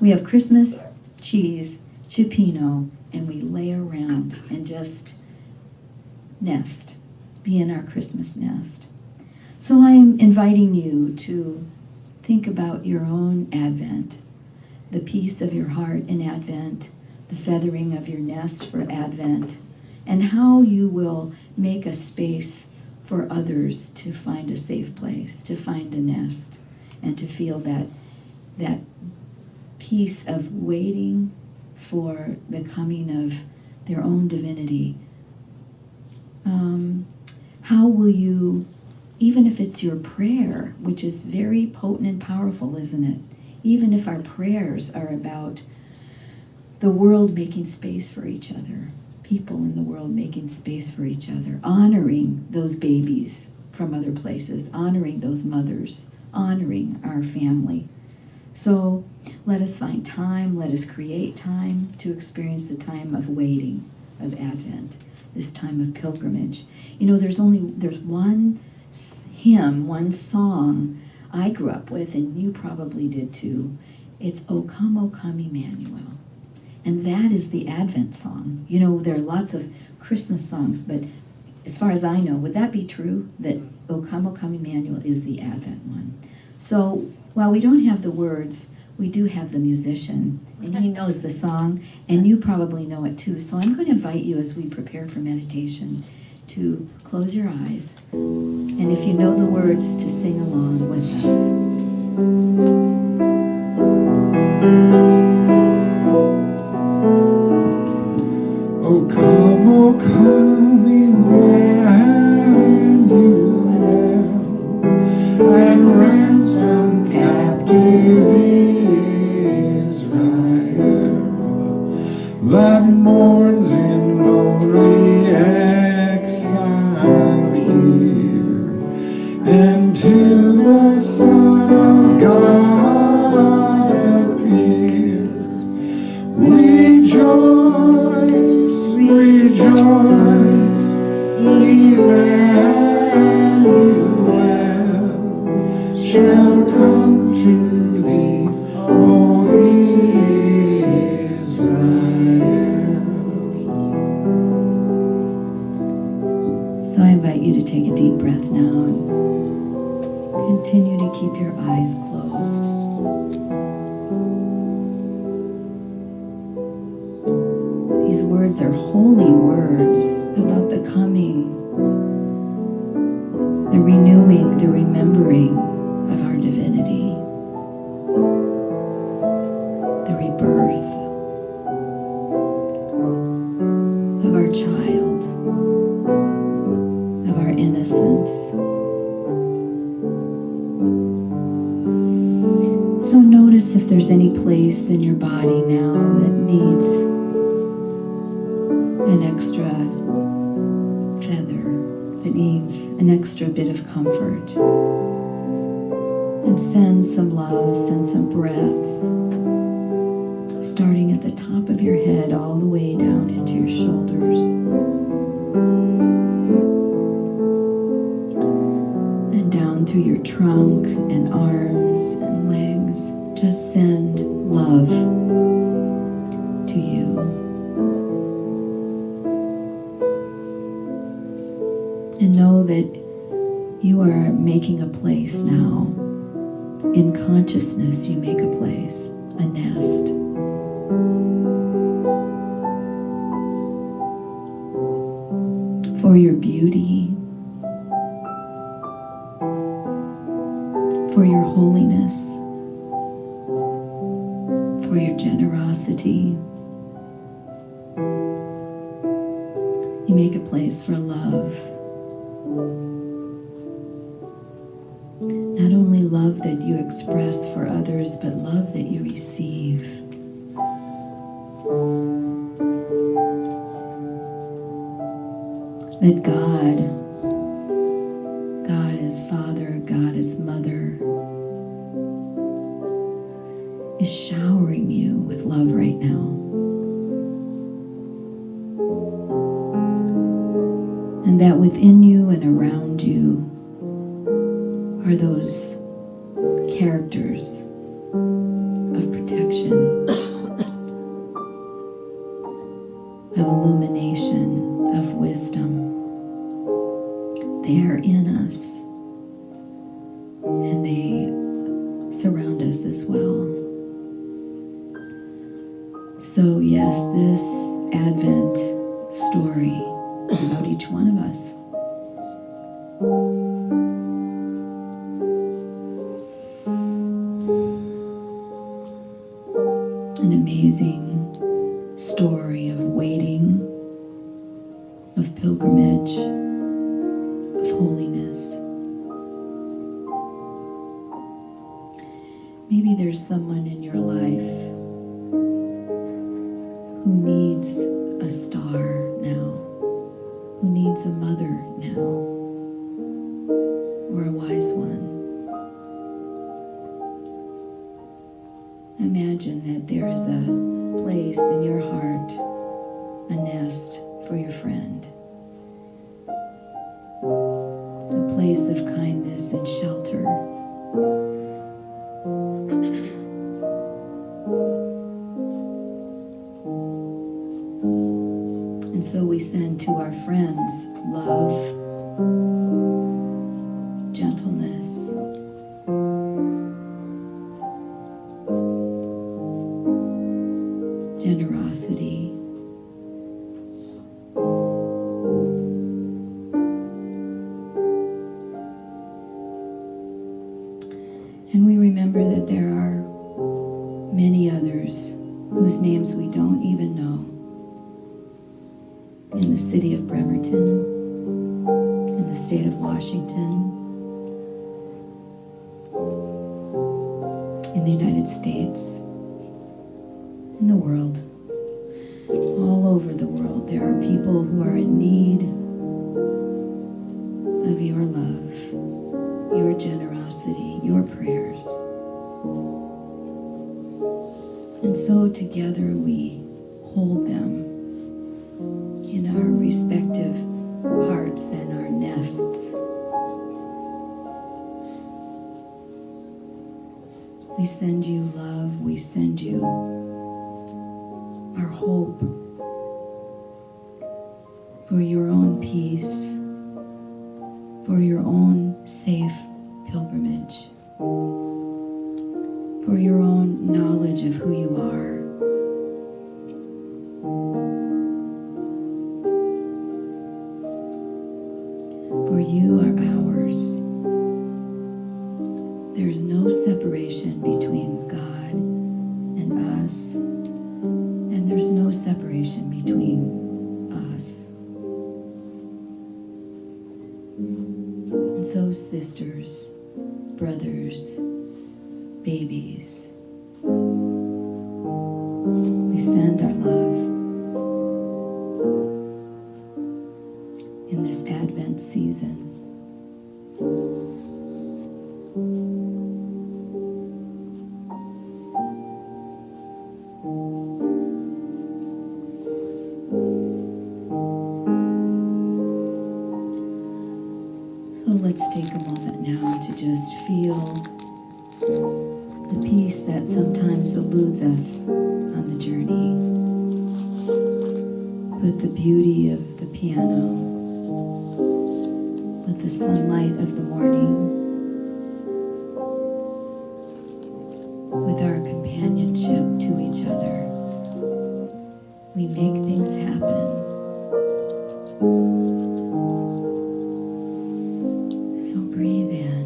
We have Christmas cheese, cioppino, and we lay around and just nest, be in our Christmas nest. So I'm inviting you to think about your own Advent, the peace of your heart in Advent, the feathering of your nest for Advent, and how you will make a space for others to find a safe place, to find a nest, and to feel that peace of waiting for the coming of their own divinity. How will you, even if it's your prayer, which is very potent and powerful, isn't it? Even if our prayers are about the world making space for each other, people in the world making space for each other, honoring those babies from other places, honoring those mothers, honoring our family. So let us find time, let us create time to experience the time of waiting, of Advent, this time of pilgrimage. You know, there's one hymn, one song I grew up with, and you probably did too. It's O Come, Emmanuel. And that is the Advent song. You know, there are lots of Christmas songs, but as far as I know, would that be true? That O Come, Emmanuel is the Advent one. So while we don't have the words, we do have the musician, and he knows the song, and you probably know it too. So I'm going to invite you as we prepare for meditation to close your eyes, and if you know the words, to sing along with us. Oh come, Emmanuel, and ransom captive Israel that mourns in lonely exile here, and till the Son of God appears. Rejoice, rejoice, Emmanuel shall come to thee, O Israel. So I invite you to take a deep breath now and continue to keep your eyes closed. These words are holy words about the coming, the renewing, the remembering of our divinity, the rebirth of our child, of our innocence. So notice if there's any place in your body now that needs an extra feather, that needs an extra bit of comfort. And send some love, send some breath, starting at the top of your head all the way down into your shoulders. And down through your trunk and arms and legs. Just send love to you. And know that you are making a place now. In consciousness, you make a place, a nest. For your beauty, for your holiness, for your generosity. You make a place for love. Not only love that you express for others, but love that you receive. That God as Father, God as Mother, is showering you with love right now. And that within you and around you are those characters of protection, of illumination, of wisdom. They are in us, and they surround us as well. So yes, this Advent story is about each one of us. An amazing story of waiting, of pilgrimage, of holiness. Maybe there's someone in your life who needs a star now, who needs a mother now, or a wise one. Imagine that there is a place in your heart, a nest for your friend, a place of kindness and shelter. And so so we send to our friends love, gentleness, generosity, and we remember that there are many others whose names we don't even know in the city of Bremerton, in the state of Washington, in the United States, in the world. All over the world, there are people who are in need of your love, your generosity, your prayers. And so together we hold them in our respective hearts and our nests. We send you love, we send you our hope for your own peace, for your own safe pilgrimage, for your own knowledge of who you are. For you are ours. There is no separation between God and us, and there's no separation between us. And so, sisters, brothers, babies, we send our love in this Advent season. So let's take a moment now to just feel the peace that sometimes eludes us on the journey. With the beauty of the piano, with the sunlight of the morning, with our companionship to each other. We make things happen. So breathe in.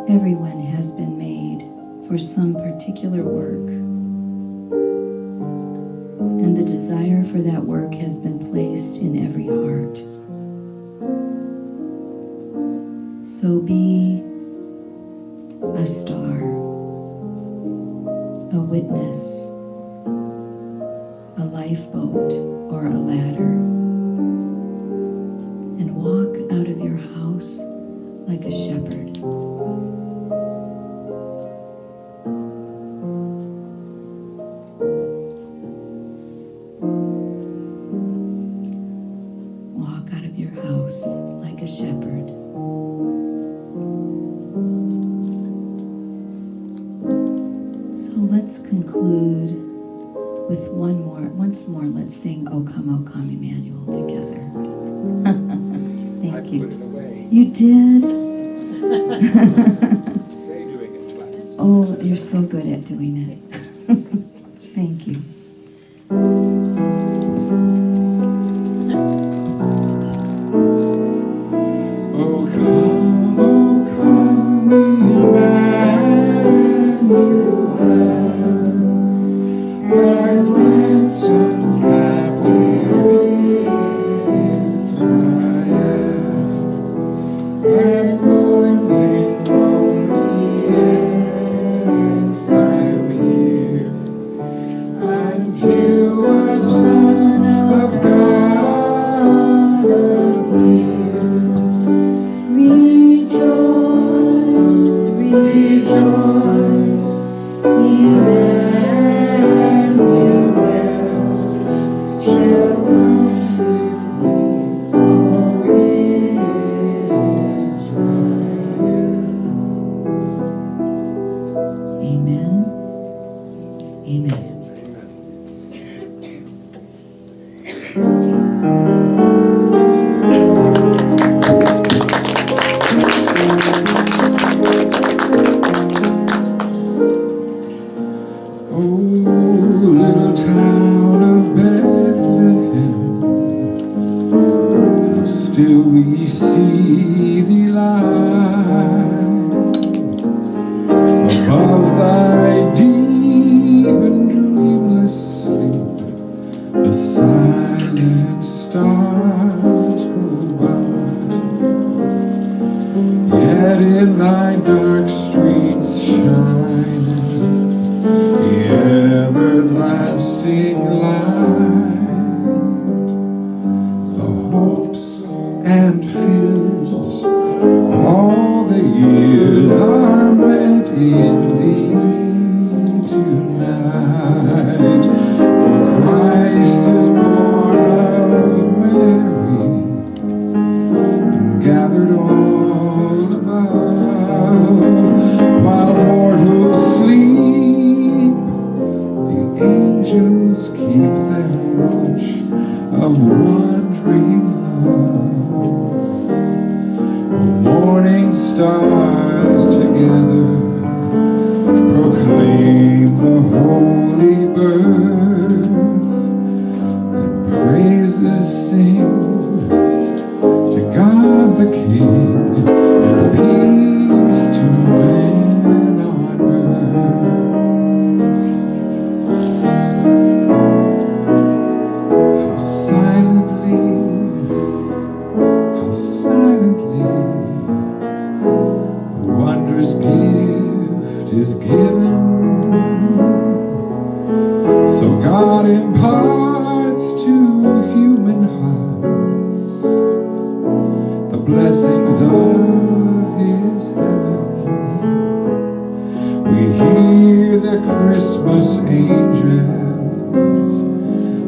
Everyone has been made for some particular work, and the desire for that work has been placed in every heart. So be a star, a witness, a lifeboat, or a ladder, and walk out of your house like a shepherd. Walk out of your house like a shepherd. So let's conclude with once more, let's sing O Come, Emmanuel together. Thank you. I put it away. You did? Say doing it twice. Oh, you're so good at doing it. Thank you. Oh come, Emmanuel, and ransoms captive Israel, and mourns in lonely we see thee lie above thy deep and dreamless sleep. The silent stars go by, yet in thy dark streets shining the everlasting light. The hopes and fears of all the years are met in thee tonight. For Christ is born of Mary and gathered all above. While mortals sleep, the angels keep their watch of wandering love. Morning stars together proclaim the holy birth, and praises sing to God the King, and peace to men on earth. How silently the wondrous gift is given. So God imparts to human hearts the blessings of his heaven. We hear the Christmas angels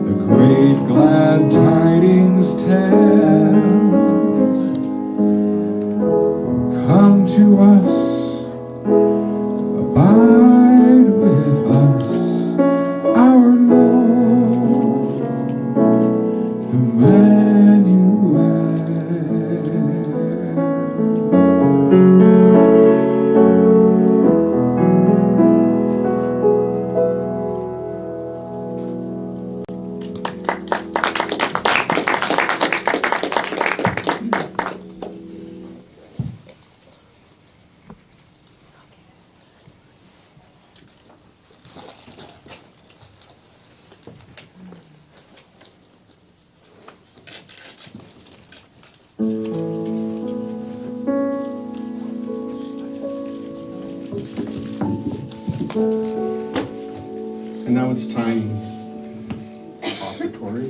the great glad tidings tell. Come to us, abide with us, our Lord, Emmanuel. And now it's time for offertory.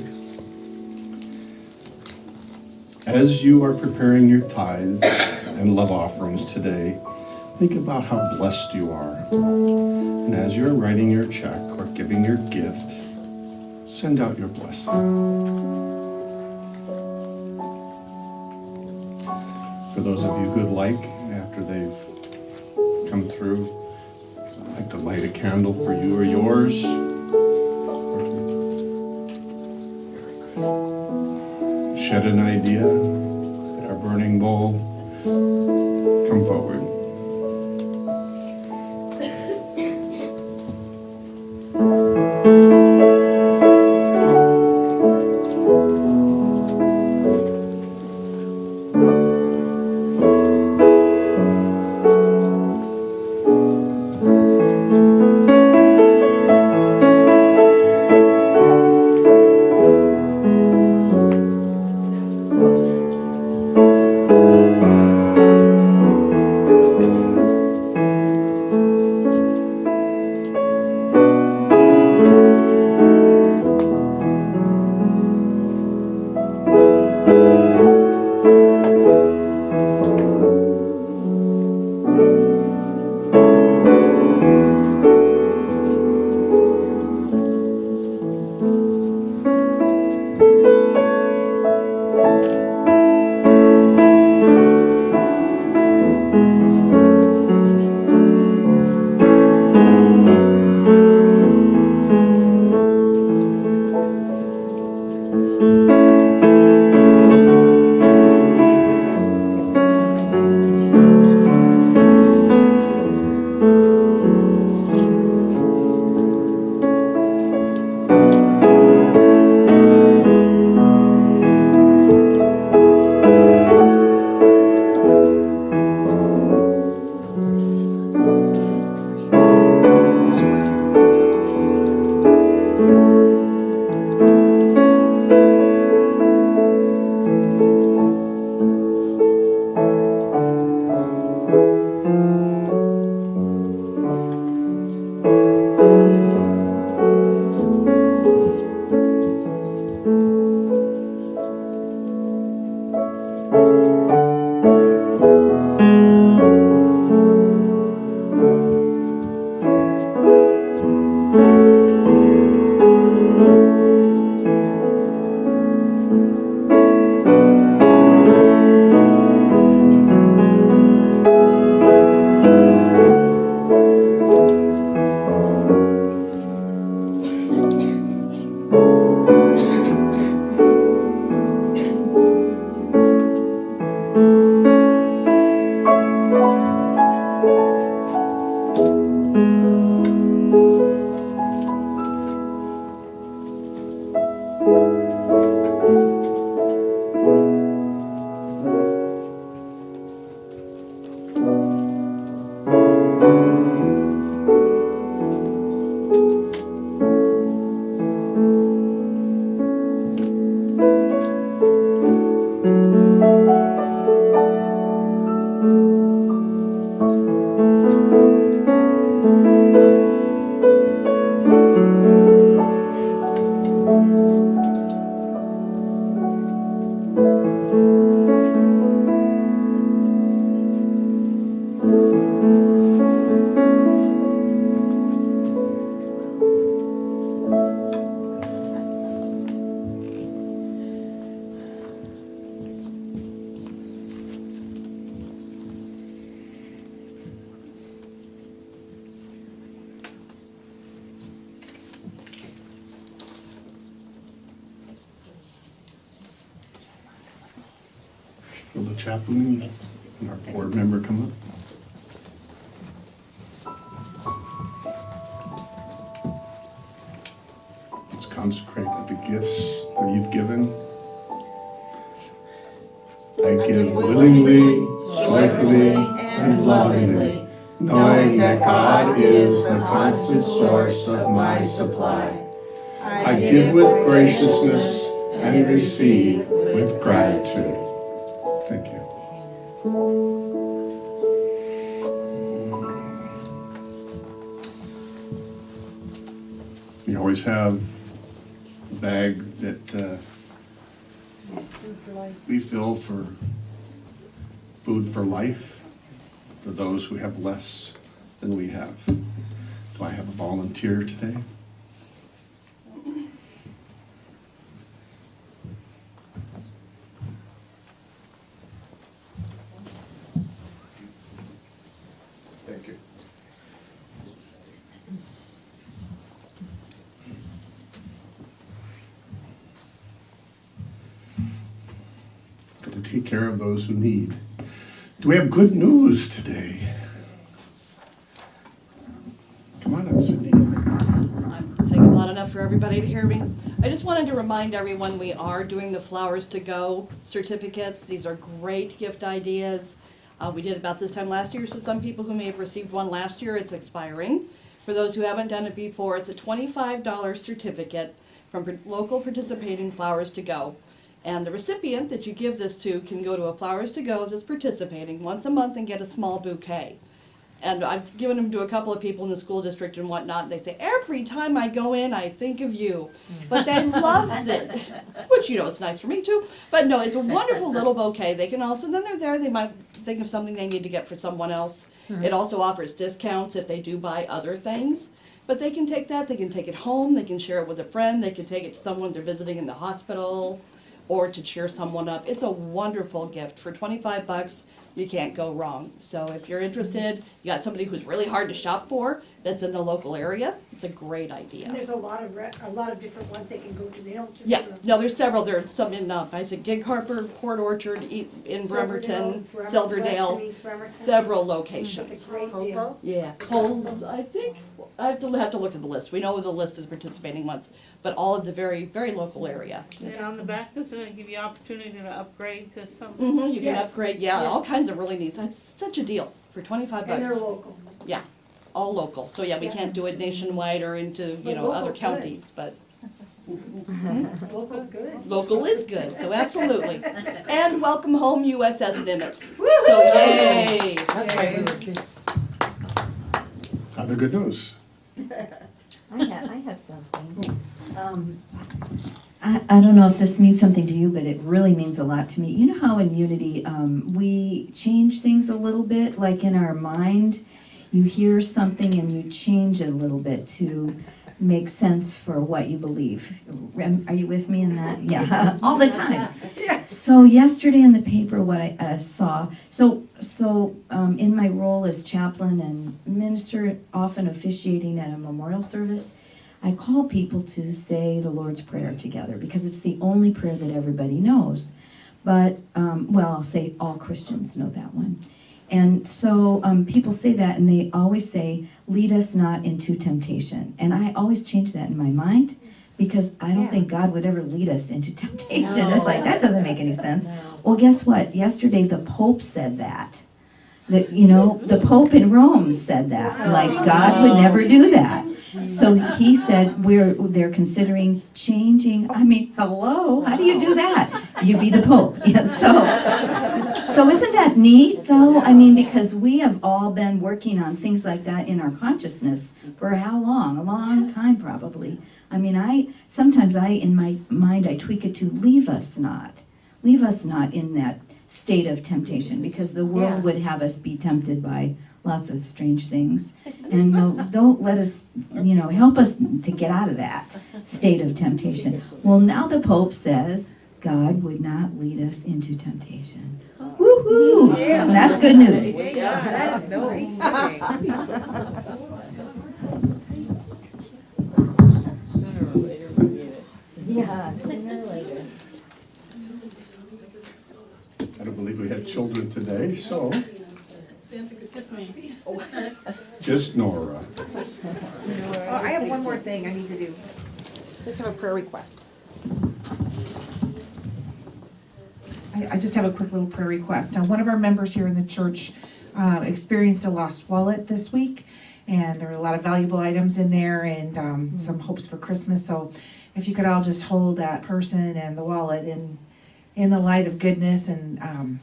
As you are preparing your tithes and love offerings today, think about how blessed you are. And as you're writing your check or giving your gift, send out your blessing. For those of you who'd like, after they've come through, I'd like to light a candle for you or yours. Shed an idea at our burning bowl. Come forward. Will the chaplain and our board member come up? Let's consecrate the gifts that you've given. I give willingly, joyfully, and lovingly, knowing that God is the constant source of my supply. I give with graciousness and receive with gratitude. Thank you. We always have a bag that we fill for food for life for those who have less than we have. Do I have a volunteer today? Thank you. Got to take care of those who need. Do we have good news today? Come on up, Cindy. I'm singing loud enough for everybody to hear me. I just wanted to remind everyone we are doing the Flowers to Go certificates. These are great gift ideas. We did about this time last year, so some people who may have received one last year, it's expiring. For those who haven't done it before, it's a $25 certificate from local participating Flowers to Go. And the recipient that you give this to can go to a Flowers to Go that's participating once a month and get a small bouquet. And I've given them to a couple of people in the school district and whatnot, and they say, every time I go in, I think of you. But they loved it, which, you know, it's nice for me too. But no, it's a wonderful little bouquet. They can also, then they're there, they might think of something they need to get for someone else. It also offers discounts if they do buy other things. But they can take that, they can take it home, they can share it with a friend, they can take it to someone they're visiting in the hospital, or to cheer someone up. It's a wonderful gift. For $25, you can't go wrong. So if you're interested, you got somebody who's really hard to shop for that's in the local area, it's a great idea. And there's a lot of different ones they can go to. They don't just Yeah, go to no, there's several. There's some in, I said Gig Harbor, Port Orchard, in Bremerton, Silverdale, West and East several Bremerton. locations. It's a great deal. Yeah, Coles, I think, I have to look at the list. We know the list is participating ones, but all of the very, very local area. And on the back, doesn't it give you opportunity to upgrade to some? You can upgrade, all kinds of really neat, it's such a deal for $25. And they're local. Yeah, all local. So yeah, we can't do it nationwide or into, But other local's counties, but Local's good. local is good, so absolutely. And welcome home USS Nimitz. So yay! That's right. Other good news. I have something. I don't know if this means something to you, but it really means a lot to me. You know how in Unity we change things a little bit, like in our mind, you hear something and you change it a little bit to make sense for what you believe. Are you with me in that? Yeah, all the time. So yesterday in the paper, what I saw, in my role as chaplain and minister, often officiating at a memorial service, I call people to say the Lord's Prayer together because it's the only prayer that everybody knows. But, well, I'll say all Christians know that one. And so people say that, and they always say, lead us not into temptation. And I always change that in my mind, because I don't think God would ever lead us into temptation. No. It's like, that doesn't make any sense. Well, guess what? Yesterday the Pope said that. That, you know, the Pope in Rome said that. Like, God would never do that. So he said they're considering changing. I mean, hello, how do you do that? You be the Pope. Yeah, so isn't that neat, though? I mean, because we have all been working on things like that in our consciousness for how long? A long time, probably. I mean, sometimes in my mind, I tweak it to leave us not in that state of temptation, because the world would have us be tempted by lots of strange things. And don't let us, help us to get out of that state of temptation. Well, now the Pope says God would not lead us into temptation. Woohoo! Yes. That's good news. Yeah, sooner or later. I don't believe we had children today, so Just me. just Nora. Oh, I have one more thing I need to do. Just have a prayer request. I just have a quick little prayer request. One of our members here in the church experienced a lost wallet this week, and there were a lot of valuable items in there, and some hopes for Christmas. So if you could all just hold that person and the wallet in the light of goodness, and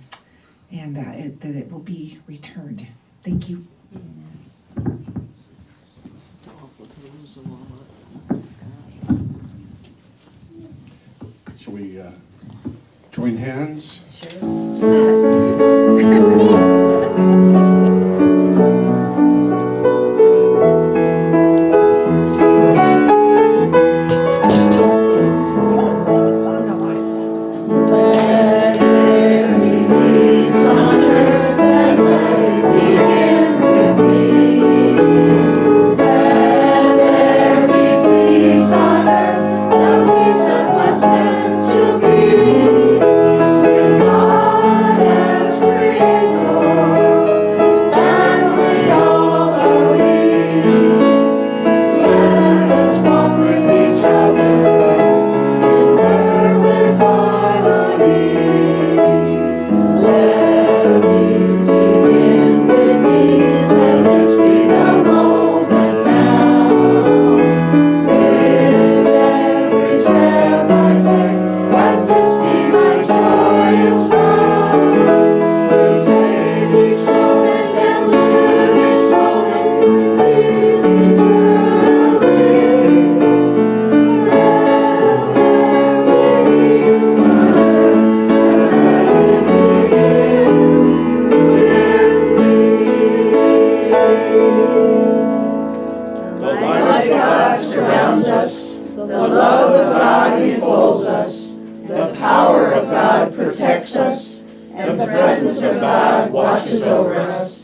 that it will be returned. Thank you. Shall we join hands? protects us, and the presence of God watches over us.